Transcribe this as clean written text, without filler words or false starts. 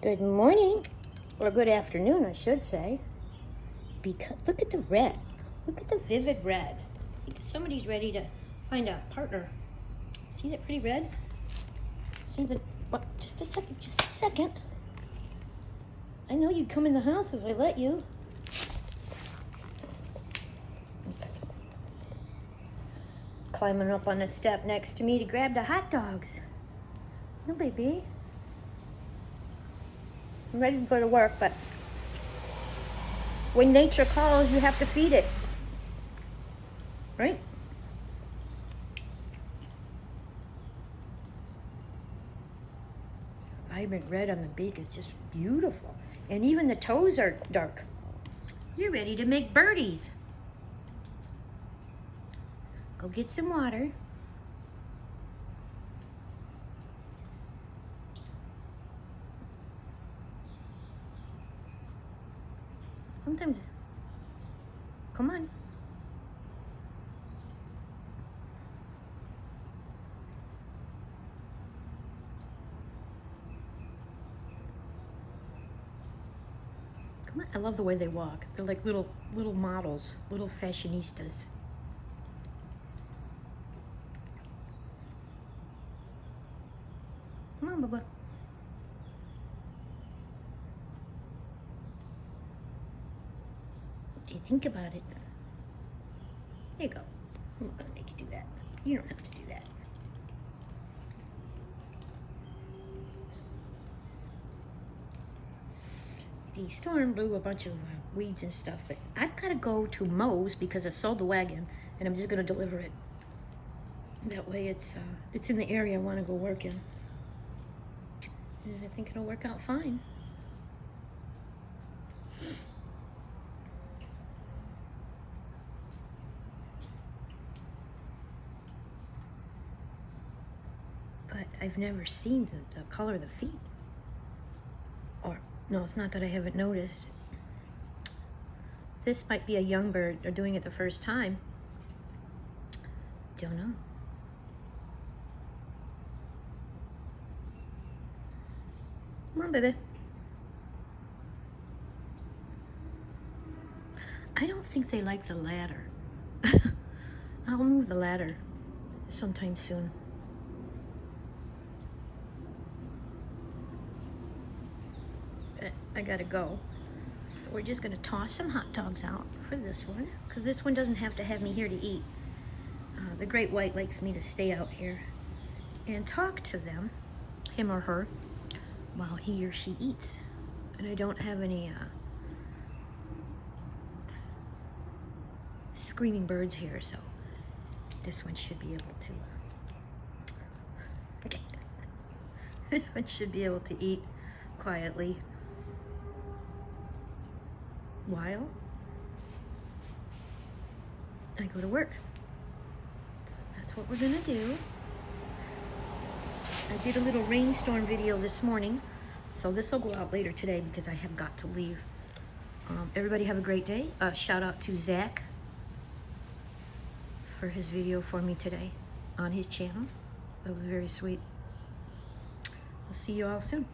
Good morning, or good afternoon, I should say. Because look at the red. Look at the vivid red. I think somebody's ready to find a partner. See that pretty red? See the, what, just a second. I know you'd come in the house if I let you. Climbing up on the step next to me to grab the hot dogs. No, baby. I'm ready to go to work, but when nature calls, you have to feed it. Right? Vibrant red on the beak is just beautiful. And even the toes are dark. You're ready to make birdies. Go get some water. Sometimes, come on. Come on, I love the way they walk. They're like little models, little fashionistas. Come on, Bubba. What do you think about it? There you go. I'm not gonna make you do that. You don't have to do that. The storm blew a bunch of weeds and stuff, but I've got to go to Moe's because I sold the wagon, and I'm just gonna deliver it. That way, it's in the area I want to go work in, and I think it'll work out fine. But I've never seen the color of the feet. Or, no, it's not that I haven't noticed. This might be a young bird. They're doing it the first time. Don't know. Come on, baby. I don't think they like the ladder. I'll move the ladder sometime soon. I gotta go. So we're just gonna toss some hot dogs out for this one, because this one doesn't have to have me here to eat. The great white likes me to stay out here and talk to them, him or her, while he or she eats. And I don't have any screaming birds here, so this one should be able to this one should be able to eat quietly while I go to work. So that's what we're gonna do. I did a little rainstorm video this morning, so this will go out later today because I have got to leave. Everybody have a great day. Shout out to Zach for his video for me today on his channel. That was very sweet. I'll see you all soon.